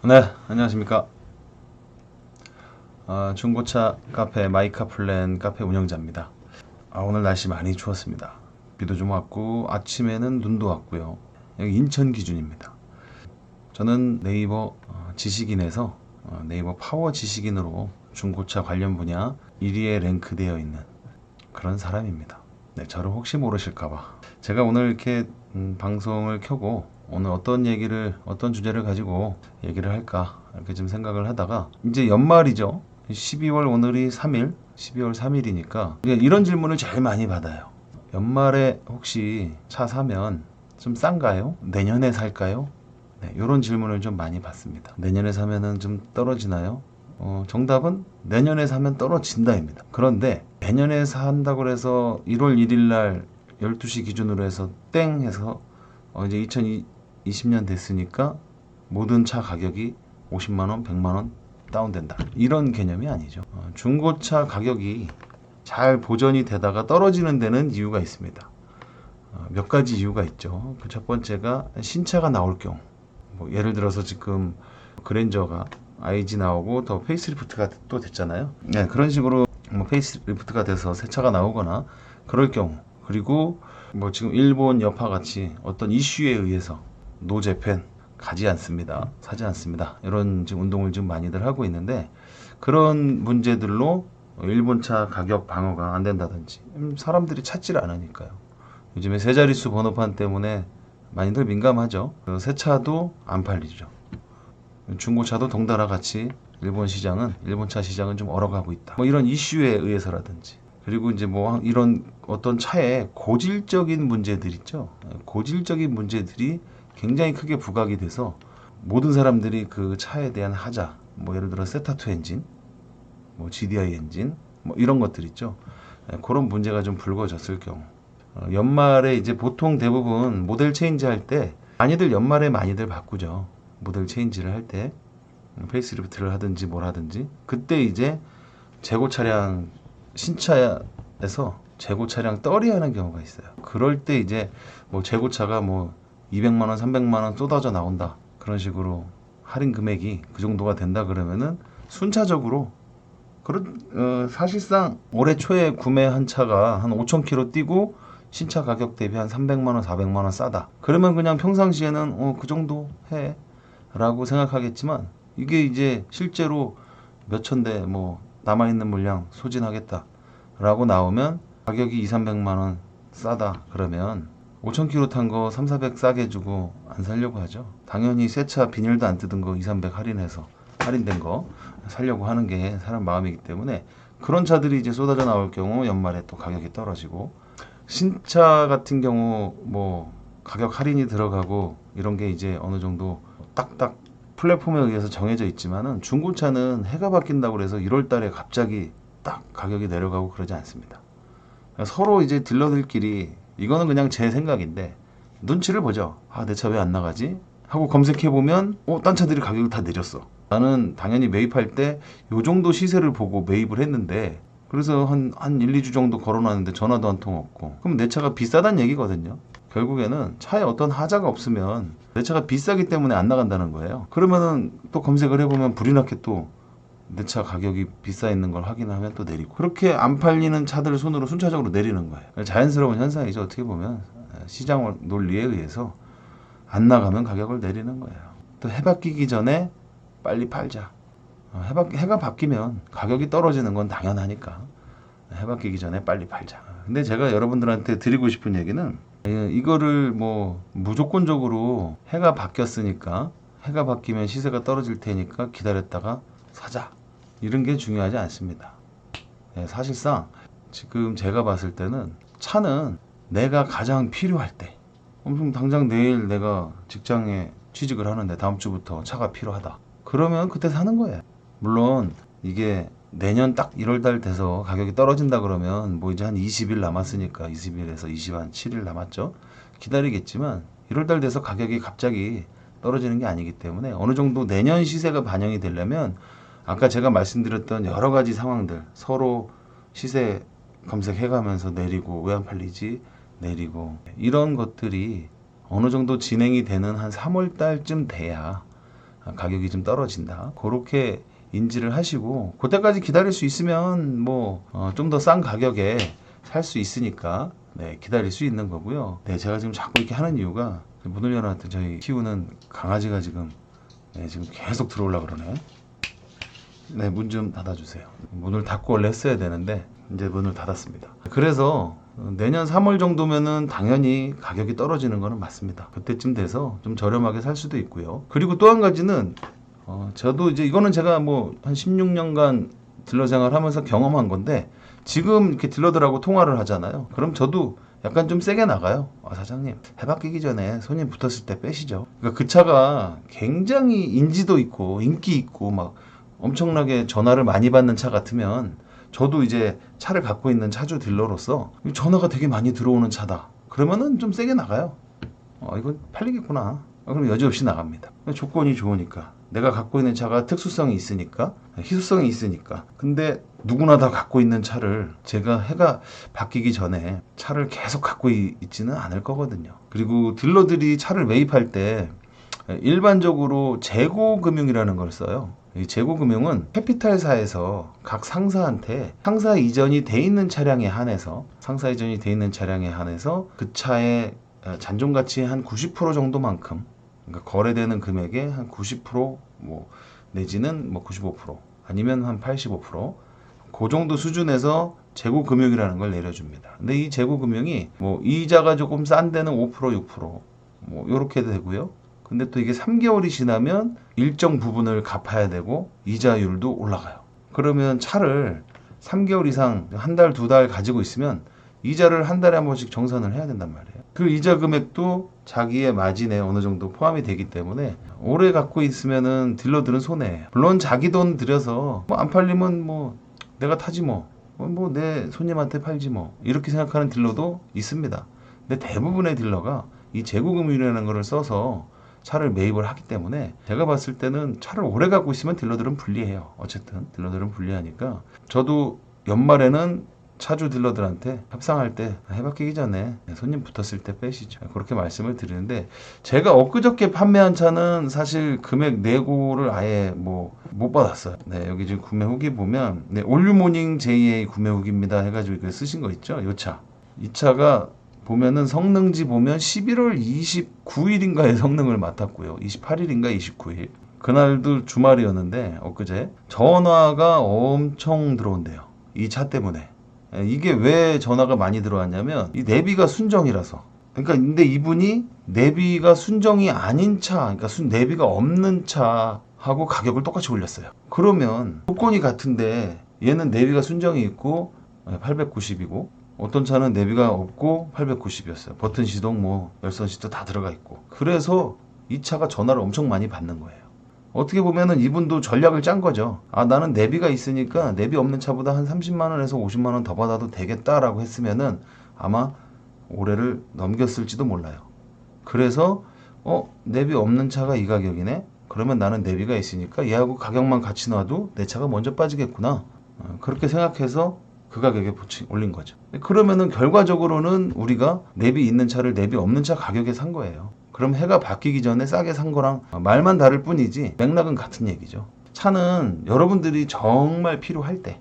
네, 안녕하십니까. 중고차 카페 마이카플랜 카페 운영자입니다. 오늘 날씨 많이 추웠습니다. 비도 좀 왔고 아침에는 눈도 왔고요. 여기 인천 기준입니다. 저는 네이버 지식인에서 네이버 파워 지식인으로 중고차 관련 분야 1위에 랭크되어 있는 그런 사람입니다. 네, 저를 혹시 모르실까봐 제가 오늘 이렇게 방송을 켜고 오늘 어떤 주제를 가지고 얘기를 할까 이렇게 좀 생각을 하다가 이제 연말이죠. 12월 오늘이 3일, 12월 3일이니까 이런 질문을 제일 많이 받아요. 연말에 혹시 차 사면 좀 싼가요? 내년에 살까요? 네, 이런 질문을 좀 많이 받습니다. 내년에 사면은 좀 떨어지나요? 정답은 내년에 사면 떨어진다입니다. 그런데 내년에 산다고 해서 1월 1일 날 12시 기준으로 해서 땡 해서 이제 2020년 됐으니까 모든 차 가격이 50만 원, 100만 원 다운된다. 이런 개념이 아니죠. 중고차 가격이 잘 보존이 되다가 떨어지는 데는 이유가 있습니다. 몇 가지 이유가 있죠. 그 첫 번째가 신차가 나올 경우. 뭐 예를 들어서 지금 그랜저가 IG 나오고 더 페이스리프트가 또 됐잖아요. 네, 그런 식으로 뭐 페이스리프트가 돼서 새 차가 나오거나 그럴 경우, 그리고 뭐 지금 일본 여파 같이 어떤 이슈에 의해서 노재팬 가지 않습니다. 사지 않습니다. 이런 지금 운동을 좀 많이들 하고 있는데, 그런 문제들로 일본 차 가격 방어가 안 된다든지 사람들이 찾지를 않으니까요. 요즘에 세 자릿수 번호판 때문에 많이들 민감하죠. 새 차도 안 팔리죠. 중고차도 덩달아 같이 일본 차 시장은 좀 얼어가고 있다. 뭐 이런 이슈에 의해서라든지. 그리고 이제 뭐 이런 어떤 차의 고질적인 문제들 있죠. 고질적인 문제들이 굉장히 크게 부각이 돼서 모든 사람들이 그 차에 대한 하자, 뭐 예를 들어 세타2 엔진, 뭐 GDI 엔진, 뭐 이런 것들 있죠. 그런 문제가 좀 불거졌을 경우. 연말에 이제 보통 대부분 모델 체인지 할 때 많이들 연말에 많이들 바꾸죠. 모델 체인지를 할 때 페이스리프트를 하든지 뭘 하든지 그때 이제 재고 차량 신차에서 재고 차량 떨이하는 경우가 있어요. 그럴 때 이제 뭐 재고차가 뭐 200만 원, 300만 원 쏟아져 나온다. 그런 식으로 할인 금액이 그 정도가 된다 그러면은 순차적으로 사실상 올해 초에 구매한 차가 한 5,000km 뛰고 신차 가격 대비 한 300만 원, 400만 원 싸다. 그러면 그냥 평상시에는 그 정도 해 라고 생각하겠지만, 이게 이제 실제로 몇천 대 뭐 남아있는 물량 소진하겠다 라고 나오면 가격이 2, 300만 원 싸다 그러면 5,000km 탄 거 3, 400 싸게 주고 안 살려고 하죠. 당연히 새 차 비닐도 안 뜯은 거 2, 300 할인해서 할인된 거 살려고 하는 게 사람 마음이기 때문에, 그런 차들이 이제 쏟아져 나올 경우 연말에 또 가격이 떨어지고, 신차 같은 경우 뭐 가격 할인이 들어가고 이런 게 이제 어느 정도 딱딱 플랫폼에 의해서 정해져 있지만은, 중고차는 해가 바뀐다고 해서 1월 달에 갑자기 딱 가격이 내려가고 그러지 않습니다. 그러니까 서로 이제 딜러들끼리, 이거는 그냥 제 생각인데, 눈치를 보죠. 내 차 왜 안 나가지? 하고 검색해 보면 딴 차들이 가격을 다 내렸어. 나는 당연히 매입할 때 요 정도 시세를 보고 매입을 했는데, 그래서 한 1, 2주 정도 걸어놨는데 전화도 한 통 없고, 그럼 내 차가 비싸다는 얘기거든요. 결국에는 차에 어떤 하자가 없으면 내 차가 비싸기 때문에 안 나간다는 거예요. 그러면은 또 검색을 해보면 불이 나게 또 내 차 가격이 비싸 있는 걸 확인하면 또 내리고, 그렇게 안 팔리는 차들을 손으로 순차적으로 내리는 거예요. 자연스러운 현상이죠. 어떻게 보면 시장 논리에 의해서 안 나가면 가격을 내리는 거예요. 또 해 바뀌기 전에 빨리 팔자. 해가 바뀌면 가격이 떨어지는 건 당연하니까 해 바뀌기 전에 빨리 팔자. 근데 제가 여러분들한테 드리고 싶은 얘기는, 이거를 뭐 무조건적으로 해가 바뀌었으니까, 해가 바뀌면 시세가 떨어질 테니까 기다렸다가 사자, 이런 게 중요하지 않습니다. 사실상 지금 제가 봤을 때는 차는 내가 가장 필요할 때, 엄청 당장 내일 내가 직장에 취직을 하는데 다음 주부터 차가 필요하다 그러면 그때 사는 거예요. 물론 이게 내년 딱 1월 달 돼서 가격이 떨어진다 그러면 뭐 이제 한 20일 남았으니까, 20일에서 27일 남았죠. 기다리겠지만 1월 달 돼서 가격이 갑자기 떨어지는 게 아니기 때문에, 어느 정도 내년 시세가 반영이 되려면 아까 제가 말씀드렸던 여러 가지 상황들, 서로 시세 검색해가면서 내리고, 왜 안 팔리지 내리고, 이런 것들이 어느 정도 진행이 되는 한 3월 달쯤 돼야 가격이 좀 떨어진다. 그렇게 인지를 하시고 그때까지 기다릴 수 있으면 뭐 좀 더 싼 가격에 살 수 있으니까 네, 기다릴 수 있는 거고요. 네, 제가 지금 자꾸 이렇게 하는 이유가 문을 열어놨더니 저희 키우는 강아지가 지금 지금 계속 들어오려고 그러네. 네, 문 좀 닫아주세요. 문을 닫고 원래 했어야 되는데 이제 문을 닫았습니다. 그래서 내년 3월 정도면은 당연히 가격이 떨어지는 거는 맞습니다. 그때쯤 돼서 좀 저렴하게 살 수도 있고요. 그리고 또 한 가지는 저도 이제 이거는 제가 뭐 한 16년간 딜러 생활하면서 경험한 건데 지금 이렇게 딜러들하고 통화를 하잖아요. 그럼 저도 약간 좀 세게 나가요. 사장님, 해 바뀌기 전에 손님 붙었을 때 빼시죠. 그러니까 그 차가 굉장히 인지도 있고 인기 있고 막 엄청나게 전화를 많이 받는 차 같으면 저도 이제 차를 갖고 있는 차주 딜러로서 전화가 되게 많이 들어오는 차다. 그러면은 좀 세게 나가요. 이건 팔리겠구나. 그럼 여지없이 나갑니다. 조건이 좋으니까. 내가 갖고 있는 차가 특수성이 있으니까, 희소성이 있으니까. 근데 누구나 다 갖고 있는 차를 제가 해가 바뀌기 전에 차를 계속 갖고 있지는 않을 거거든요. 그리고 딜러들이 차를 매입할 때 일반적으로 재고금융이라는 걸 써요. 이 재고금융은 캐피탈사에서 각 상사한테 상사 이전이 돼 있는 차량에 한해서 그 차의 잔존가치의 한 90% 정도만큼, 그러니까 거래되는 금액의 한 90% 뭐 내지는 뭐 95% 아니면 한 85%, 그 정도 수준에서 재고금융이라는 걸 내려줍니다. 근데 이 재고금융이 뭐 이자가 조금 싼 데는 5%, 6% 뭐 이렇게 되고요. 근데 또 이게 3개월이 지나면 일정 부분을 갚아야 되고 이자율도 올라가요. 그러면 차를 3개월 이상 한 달, 두 달 가지고 있으면 이자를 한 달에 한 번씩 정산을 해야 된단 말이에요. 그 이자 금액도 자기의 마진에 어느 정도 포함이 되기 때문에 오래 갖고 있으면은 딜러들은 손해예요. 물론 자기 돈 들여서 뭐 안 팔리면 뭐 내가 타지 뭐 내 손님한테 팔지 뭐 이렇게 생각하는 딜러도 있습니다. 근데 대부분의 딜러가 이 재고금융이라는 거를 써서 차를 매입을 하기 때문에 제가 봤을 때는 차를 오래 갖고 있으면 딜러들은 불리해요. 어쨌든 딜러들은 불리하니까 저도 연말에는 차주 딜러들한테 협상할 때 해바뀌기 전에 손님 붙었을 때 빼시죠. 그렇게 말씀을 드리는데 제가 엊그저께 판매한 차는 사실 금액 내고를 아예 뭐 못 받았어요. 네, 여기 지금 구매 후기 보면 올유모닝 JA 구매 후기입니다 해가지고 이거 쓰신 거 있죠? 이 차가 보면은 성능지 보면 11월 29일인가에 성능을 맡았고요. 28일인가 29일. 그날도 주말이었는데 엊그제 전화가 엄청 들어온대요. 이 차 때문에. 이게 왜 전화가 많이 들어왔냐면 이 내비가 순정이라서. 그러니까 근데 이분이 내비가 순정이 아닌 차, 그러니까 내비가 없는 차하고 가격을 똑같이 올렸어요. 그러면 조건이 같은데 얘는 내비가 순정이 있고 890이고 어떤 차는 내비가 없고 890이었어요. 버튼 시동, 뭐 열선 시트 다 들어가 있고. 그래서 이 차가 전화를 엄청 많이 받는 거예요. 어떻게 보면은 이분도 전략을 짠 거죠. 나는 내비가 있으니까 내비 없는 차보다 한 30만 원에서 50만 원 더 받아도 되겠다라고 했으면은 아마 올해를 넘겼을지도 몰라요. 그래서 내비 없는 차가 이 가격이네. 그러면 나는 내비가 있으니까 얘하고 가격만 같이 놔도 내 차가 먼저 빠지겠구나. 그렇게 생각해서 그 가격에 올린 거죠. 그러면은 결과적으로는 우리가 내비 있는 차를 내비 없는 차 가격에 산 거예요. 그럼 해가 바뀌기 전에 싸게 산 거랑 말만 다를 뿐이지 맥락은 같은 얘기죠. 차는 여러분들이 정말 필요할 때,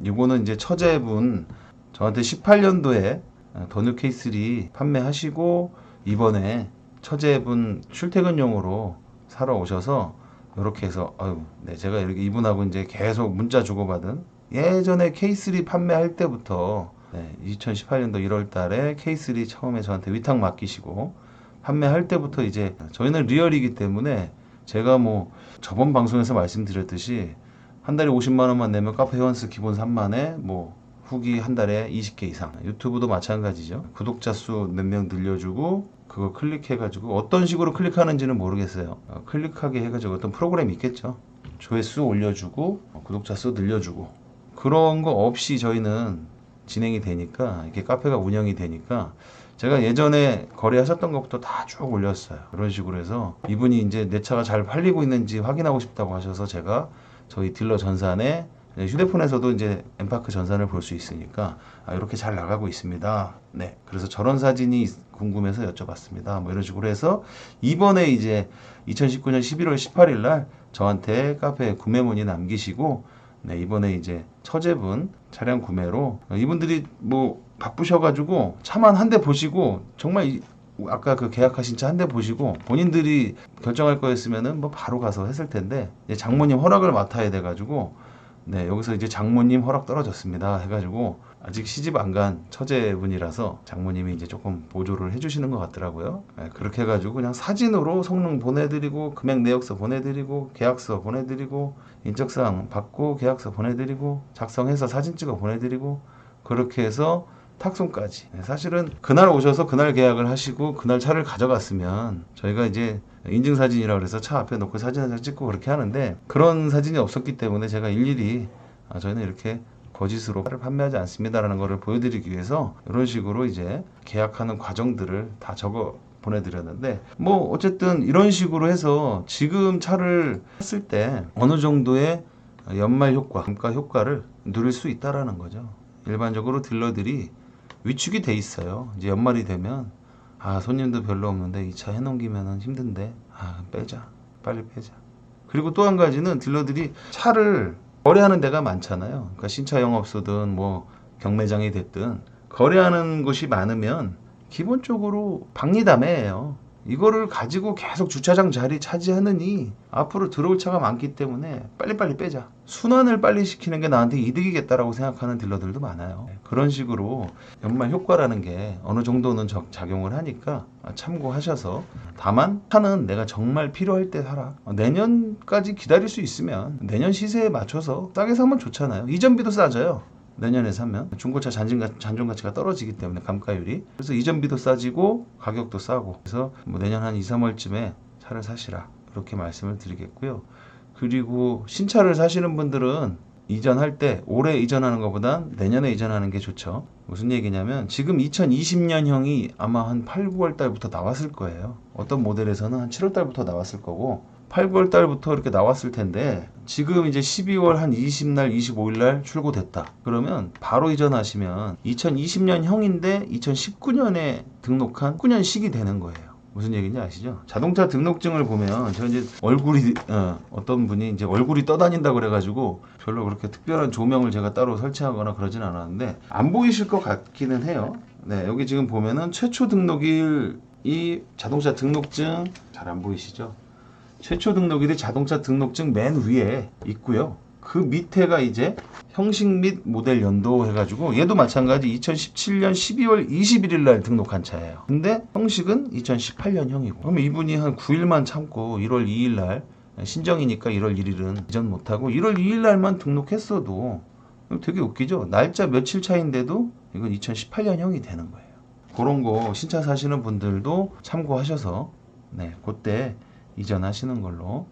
이거는 이제 처제분 저한테 18년도에 더뉴 K3 판매하시고 이번에 처제분 출퇴근용으로 사러 오셔서 이렇게 해서 제가 이렇게 이분하고 이제 계속 문자 주고받은 예전에 K3 판매할 때부터 2018년도 1월 달에 K3 처음에 저한테 위탁 맡기시고 판매할 때부터 이제 저희는 리얼이기 때문에 제가 뭐 저번 방송에서 말씀드렸듯이 한 달에 50만 원만 내면 카페 회원수 기본 3만에 뭐 후기 한 달에 20개 이상. 유튜브도 마찬가지죠. 구독자 수 몇 명 늘려주고 그거 클릭해가지고 어떤 식으로 클릭하는지는 모르겠어요. 클릭하게 해가지고 어떤 프로그램이 있겠죠. 조회수 올려주고 구독자 수 늘려주고 그런 거 없이 저희는 진행이 되니까 이렇게 카페가 운영이 되니까 제가 예전에 거래하셨던 것부터 다 쭉 올렸어요. 그런 식으로 해서 이분이 이제 내 차가 잘 팔리고 있는지 확인하고 싶다고 하셔서 제가 저희 딜러 전산에 휴대폰에서도 이제 엠파크 전산을 볼 수 있으니까 이렇게 잘 나가고 있습니다. 네, 그래서 저런 사진이 궁금해서 여쭤봤습니다. 뭐 이런 식으로 해서 이번에 이제 2019년 11월 18일 날 저한테 카페에 구매 문의 남기시고, 네, 이번에 이제 처제분 차량 구매로 이분들이 뭐 바쁘셔가지고 차만 한 대 보시고 정말 아까 그 계약하신 차 한 대 보시고 본인들이 결정할 거였으면은 뭐 바로 가서 했을 텐데 이제 장모님 허락을 맡아야 돼가지고, 네, 여기서 이제 장모님 허락 떨어졌습니다 해가지고 아직 시집 안 간 처제분이라서 장모님이 이제 조금 보조를 해주시는 것 같더라고요. 네, 그렇게 해가지고 그냥 사진으로 성능 보내드리고 금액 내역서 보내드리고 계약서 보내드리고 인적사항 받고 계약서 보내드리고 작성해서 사진 찍어 보내드리고 그렇게 해서 탁송까지. 네, 사실은 그날 오셔서 그날 계약을 하시고 그날 차를 가져갔으면 저희가 이제 인증사진이라고 그래서 차 앞에 놓고 사진 한 장 찍고 그렇게 하는데 그런 사진이 없었기 때문에 제가 일일이 저희는 이렇게 거짓으로 차를 판매하지 않습니다라는 것을 보여드리기 위해서 이런 식으로 이제 계약하는 과정들을 다 적어 보내드렸는데, 뭐 어쨌든 이런 식으로 해서 지금 차를 샀을 때 어느 정도의 연말 효과, 감가 효과를 누릴 수 있다라는 거죠. 일반적으로 딜러들이 위축이 돼 있어요. 이제 연말이 되면 손님도 별로 없는데 이 차 해넘기면 힘든데 빼자, 빨리 빼자. 그리고 또 한 가지는 딜러들이 차를 거래하는 데가 많잖아요. 그러니까 신차 영업소든 뭐 경매장이 됐든 거래하는 곳이 많으면 기본적으로 박리담회예요. 이거를 가지고 계속 주차장 자리 차지하느니 앞으로 들어올 차가 많기 때문에 빨리빨리 빼자. 순환을 빨리 시키는 게 나한테 이득이겠다라고 생각하는 딜러들도 많아요. 그런 식으로 연말 효과라는 게 어느 정도는 작용을 하니까 참고하셔서, 다만 차는 내가 정말 필요할 때 사라. 내년까지 기다릴 수 있으면 내년 시세에 맞춰서 싸게 사면 좋잖아요. 이전비도 싸져요. 내년에 사면 중고차 잔존 가치가 떨어지기 때문에 감가율이, 그래서 이전비도 싸지고 가격도 싸고, 그래서 뭐 내년 한 2, 3월쯤에 차를 사시라 이렇게 말씀을 드리겠고요. 그리고 신차를 사시는 분들은 이전할 때 올해 이전하는 것보단 내년에 이전하는 게 좋죠. 무슨 얘기냐면 지금 2020년형이 아마 한 8, 9월 달부터 나왔을 거예요. 어떤 모델에서는 한 7월 달부터 나왔을 거고 8, 9월 달부터 이렇게 나왔을 텐데 지금 이제 12월 한 20날, 25일 출고됐다. 그러면 바로 이전하시면 2020년형인데 2019년에 등록한 9년식이 되는 거예요. 무슨 얘기인지 아시죠? 자동차 등록증을 보면 저 이제 얼굴이 어떤 분이 이제 얼굴이 떠다닌다 그래가지고 별로 그렇게 특별한 조명을 제가 따로 설치하거나 그러진 않았는데 안 보이실 것 같기는 해요. 네, 여기 지금 보면은 최초 등록일 이 자동차 등록증 잘 안 보이시죠? 최초 등록일이 자동차 등록증 맨 위에 있고요. 그 밑에가 이제 형식 및 모델 연도 해가지고 얘도 마찬가지 2017년 12월 21일 날 등록한 차예요. 근데 형식은 2018년형이고 그러면 이분이 한 9일만 참고 1월 2일 날 신정이니까 1월 1일은 이전 못하고 1월 2일 날만 등록했어도 되게 웃기죠. 날짜 며칠 차인데도 이건 2018년형이 되는 거예요. 그런 거 신차 사시는 분들도 참고하셔서 네, 그때 이전하시는 걸로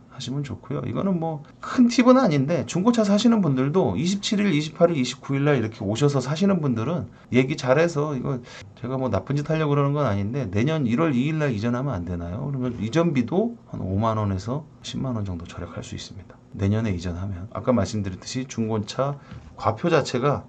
하시면 좋고요. 이거는 뭐 큰 팁은 아닌데 중고차 사시는 분들도 27일, 28일, 29일 날 이렇게 오셔서 사시는 분들은 얘기 잘해서, 이거 제가 뭐 나쁜 짓 하려고 그러는 건 아닌데 내년 1월 2일 날 이전하면 안 되나요? 그러면 이전비도 한 5만 원에서 10만 원 정도 절약할 수 있습니다. 내년에 이전하면 아까 말씀드렸듯이 중고차 과표 자체가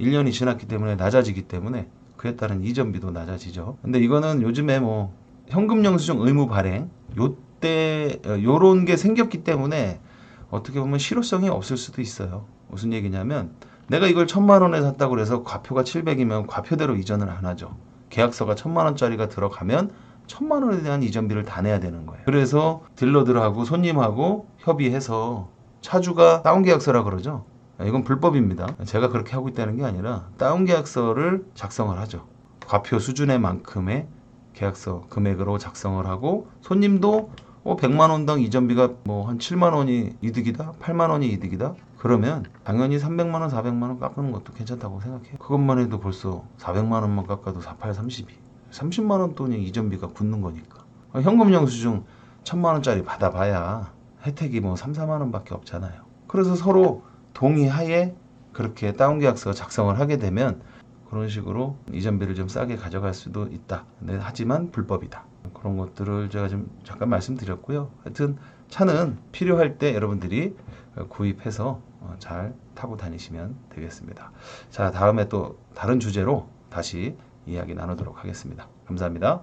1년이 지났기 때문에 낮아지기 때문에 그에 따른 이전비도 낮아지죠. 근데 이거는 요즘에 뭐 현금 영수증 의무 발행 요때 요런 게 생겼기 때문에 어떻게 보면 실효성이 없을 수도 있어요. 무슨 얘기냐면 내가 이걸 1,000만 원에 샀다고 해서 과표가 700이면 과표대로 이전을 안 하죠. 계약서가 1,000만 원짜리가 들어가면 1,000만 원에 대한 이전비를 다 내야 되는 거예요. 그래서 딜러들하고 손님하고 협의해서 차주가 다운 계약서라 그러죠. 이건 불법입니다. 제가 그렇게 하고 있다는 게 아니라 다운 계약서를 작성을 하죠. 과표 수준의 만큼의 계약서 금액으로 작성을 하고 손님도 100만 원당 이전비가 뭐 한 7만 원이 이득이다, 8만 원이 이득이다. 그러면 당연히 300만 원, 400만 원 깎는 것도 괜찮다고 생각해요. 그것만 해도 벌써 400만 원만 깎아도 48, 32, 30만 원 돈이 이전비가 붙는 거니까. 현금 영수증 1,000만 원짜리 받아봐야 혜택이 뭐 3, 4만 원밖에 없잖아요. 그래서 서로 동의하에 그렇게 다운계약서 작성을 하게 되면 그런 식으로 이전비를 좀 싸게 가져갈 수도 있다. 근데 하지만 불법이다. 그런 것들을 제가 좀 잠깐 말씀드렸고요. 하여튼 차는 필요할 때 여러분들이 구입해서 잘 타고 다니시면 되겠습니다. 자, 다음에 또 다른 주제로 다시 이야기 나누도록 하겠습니다. 감사합니다.